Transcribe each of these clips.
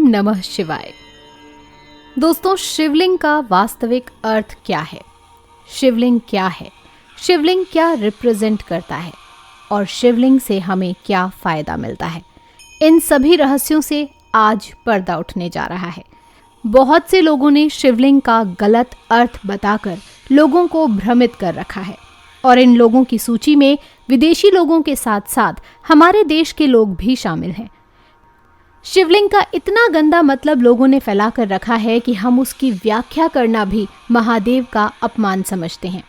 नमः शिवाय। दोस्तों, शिवलिंग का वास्तविक अर्थ क्या है? शिवलिंग क्या है? शिवलिंग क्या रिप्रेजेंट करता है और शिवलिंग से हमें क्या फायदा मिलता है? इन सभी रहस्यों से आज पर्दा उठने जा रहा है। बहुत से लोगों ने शिवलिंग का गलत अर्थ बताकर लोगों को भ्रमित कर रखा है और इन लोगों की सूची में विदेशी लोगों के साथ साथ हमारे देश के लोग भी शामिल हैं। शिवलिंग का इतना गंदा मतलब लोगों ने फैला कर रखा है कि हम उसकी व्याख्या करना भी महादेव का अपमान समझते हैं।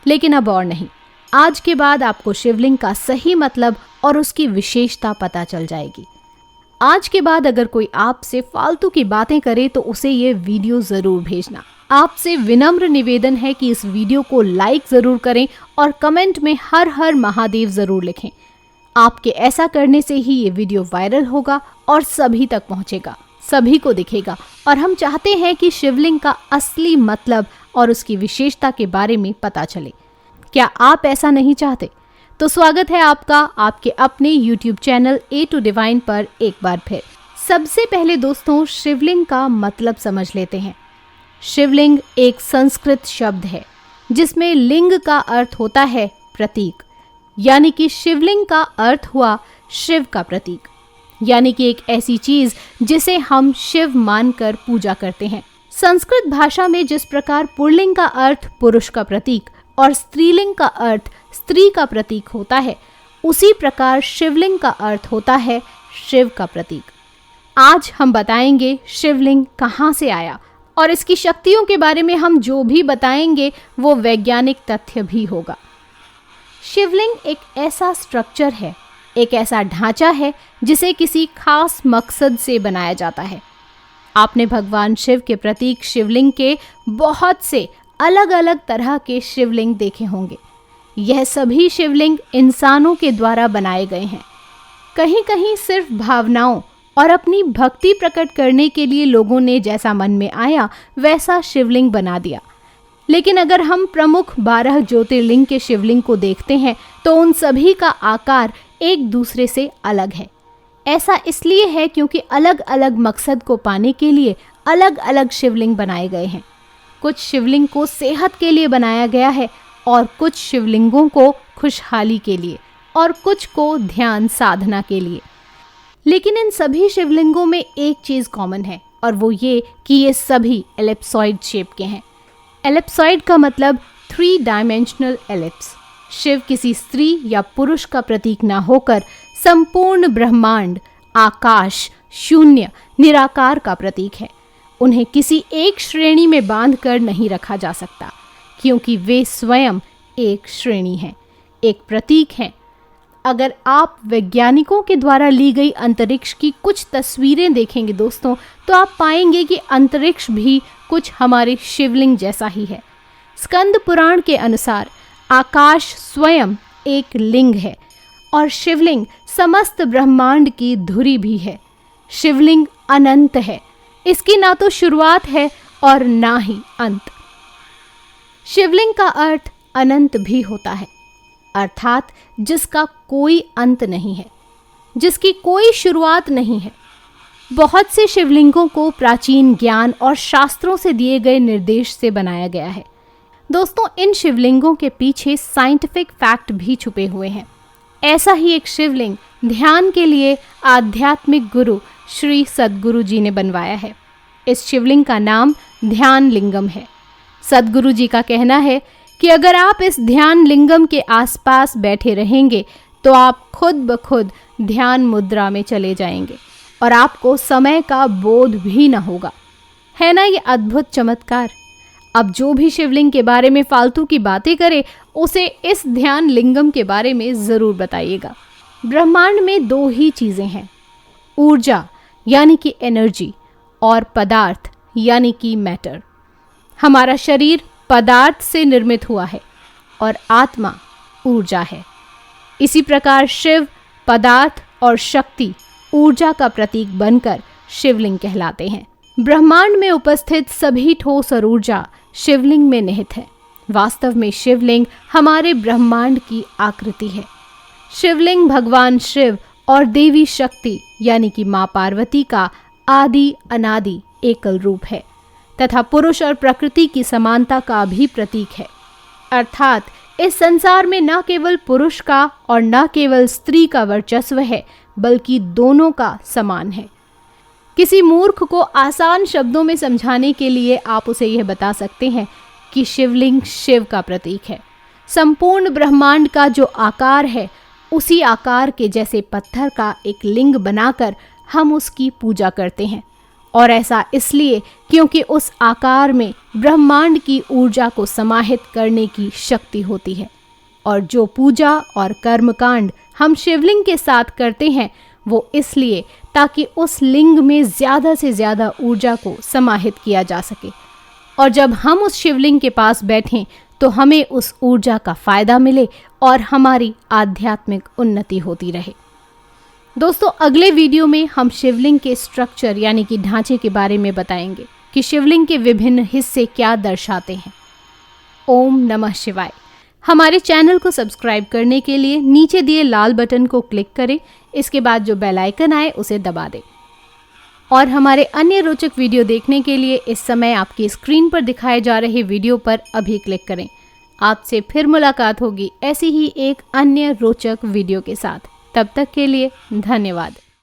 लेकिन अब और नहीं, आज के बाद आपको शिवलिंग का सही मतलब और उसकी विशेषता पता चल जाएगी। आज के बाद अगर कोई आपसे फालतू की बातें करे तो उसे ये वीडियो जरूर भेजना। आपसे विनम्र निवेदन है कि इस वीडियो को लाइक जरूर करें और कमेंट में हर हर महादेव जरूर लिखें। आपके ऐसा करने से ही ये वीडियो वायरल होगा और सभी तक पहुंचेगा, सभी को दिखेगा और हम चाहते हैं कि शिवलिंग का असली मतलब और उसकी विशेषता के बारे में पता चले। क्या आप ऐसा नहीं चाहते? तो स्वागत है आपका आपके अपने YouTube channel A to Divine पर एक बार फिर। सबसे पहले दोस्तों, शिवलिंग का मतलब समझ लेते हैं। शिवलिंग एक संस्कृत शब्द है जिसमें लिंग का अर्थ होता है प्रतीक, यानी कि शिवलिंग का अर्थ हुआ शिव का प्रतीक, यानी कि एक ऐसी चीज जिसे हम शिव मानकर पूजा करते हैं। संस्कृत भाषा में जिस प्रकार पुल्लिंग का अर्थ पुरुष का प्रतीक और स्त्रीलिंग का अर्थ स्त्री का प्रतीक होता है, उसी प्रकार शिवलिंग का अर्थ होता है शिव का प्रतीक। आज हम बताएंगे शिवलिंग कहाँ से आया और इसकी शक्तियों के बारे में हम जो भी बताएंगे वो वैज्ञानिक तथ्य भी होगा। शिवलिंग एक ऐसा स्ट्रक्चर है, एक ऐसा ढांचा है जिसे किसी खास मकसद से बनाया जाता है। आपने भगवान शिव के प्रतीक शिवलिंग के बहुत से अलग अलग तरह के शिवलिंग देखे होंगे। यह सभी शिवलिंग इंसानों के द्वारा बनाए गए हैं। कहीं कहीं सिर्फ भावनाओं और अपनी भक्ति प्रकट करने के लिए लोगों ने जैसा मन में आया वैसा शिवलिंग बना दिया। लेकिन अगर हम प्रमुख 12 ज्योतिर्लिंग के शिवलिंग को देखते हैं तो उन सभी का आकार एक दूसरे से अलग है। ऐसा इसलिए है क्योंकि अलग अलग मकसद को पाने के लिए अलग अलग शिवलिंग बनाए गए हैं। कुछ शिवलिंग को सेहत के लिए बनाया गया है और कुछ शिवलिंगों को खुशहाली के लिए और कुछ को ध्यान साधना के लिए। लेकिन इन सभी शिवलिंगों में एक चीज कॉमन है और वो ये कि ये सभी एलिप्सॉइड शेप के हैं। एलिप्सॉइड का मतलब 3 डायमेंशनल एलिप्स। शिव किसी स्त्री या पुरुष का प्रतीक ना होकर संपूर्ण ब्रह्मांड, आकाश, शून्य, निराकार का प्रतीक है। उन्हें किसी एक श्रेणी में बांधकर नहीं रखा जा सकता क्योंकि वे स्वयं एक श्रेणी हैं, एक प्रतीक हैं। अगर आप वैज्ञानिकों के द्वारा ली गई अंतरिक्ष की कुछ तस्वीरें देखेंगे दोस्तों, तो आप पाएंगे कि अंतरिक्ष भी कुछ हमारे शिवलिंग जैसा ही है। स्कंद पुराण के अनुसार आकाश स्वयं एक लिंग है और शिवलिंग समस्त ब्रह्मांड की धुरी भी है। शिवलिंग अनंत है, इसकी ना तो शुरुआत है और ना ही अंत। शिवलिंग का अर्थ अनंत भी होता है, अर्थात जिसका कोई अंत नहीं है, जिसकी कोई शुरुआत नहीं है। बहुत से शिवलिंगों को प्राचीन ज्ञान और शास्त्रों से दिए गए निर्देश से बनाया गया है। दोस्तों, इन शिवलिंगों के पीछे साइंटिफिक फैक्ट भी छुपे हुए हैं। ऐसा ही एक शिवलिंग ध्यान के लिए आध्यात्मिक गुरु श्री सद्गुरु जी ने बनवाया है। इस शिवलिंग का नाम ध्यान लिंगम है। सद्गुरु जी का कहना है कि अगर आप इस ध्यान लिंगम के आसपास बैठे रहेंगे तो आप खुद ब खुद ध्यान मुद्रा में चले जाएंगे और आपको समय का बोध भी न होगा। है ना ये अद्भुत चमत्कार? अब जो भी शिवलिंग के बारे में फालतू की बातें करे उसे इस ध्यान लिंगम के बारे में जरूर बताइएगा। ब्रह्मांड में 2 ही चीजें हैं, ऊर्जा यानी कि एनर्जी और पदार्थ यानी कि मैटर। हमारा शरीर पदार्थ से निर्मित हुआ है और आत्मा ऊर्जा है। इसी प्रकार शिव पदार्थ और शक्ति ऊर्जा का प्रतीक बनकर शिवलिंग कहलाते हैं। ब्रह्मांड में उपस्थित सभी ठोस और ऊर्जा शिवलिंग में निहित है। वास्तव में शिवलिंग हमारे ब्रह्मांड की आकृति है। शिवलिंग भगवान शिव और देवी शक्ति यानी कि माँ पार्वती का आदि अनादि एकल रूप है तथा पुरुष और प्रकृति की समानता का भी प्रतीक है। अर्थात इस संसार में न केवल पुरुष का और न केवल स्त्री का वर्चस्व है, बल्कि दोनों का समान है। किसी मूर्ख को आसान शब्दों में समझाने के लिए आप उसे यह बता सकते हैं कि शिवलिंग शिव का प्रतीक है। संपूर्ण ब्रह्मांड का जो आकार है, उसी आकार के जैसे पत्थर का एक लिंग बनाकर हम उसकी पूजा करते हैं, और ऐसा इसलिए क्योंकि उस आकार में ब्रह्मांड की ऊर्जा को समाहित करने की शक्ति होती है। और जो पूजा और कर्मकांड हम शिवलिंग के साथ करते हैं, वो इसलिए ताकि उस लिंग में ज़्यादा से ज़्यादा ऊर्जा को समाहित किया जा सके, और जब हम उस शिवलिंग के पास बैठें तो हमें उस ऊर्जा का फ़ायदा मिले और हमारी आध्यात्मिक उन्नति होती रहे। दोस्तों, अगले वीडियो में हम शिवलिंग के स्ट्रक्चर यानी कि ढांचे के बारे में बताएंगे कि शिवलिंग के विभिन्न हिस्से क्या दर्शाते हैं। ओम नमः शिवाय। हमारे चैनल को सब्सक्राइब करने के लिए नीचे दिए लाल बटन को क्लिक करें, इसके बाद जो बेल आइकन आए उसे दबा दें। और हमारे अन्य रोचक वीडियो देखने के लिए इस समय आपकी स्क्रीन पर दिखाए जा रहे वीडियो पर अभी क्लिक करें। आपसे फिर मुलाकात होगी ऐसी ही एक अन्य रोचक वीडियो के साथ। तब तक के लिए धन्यवाद।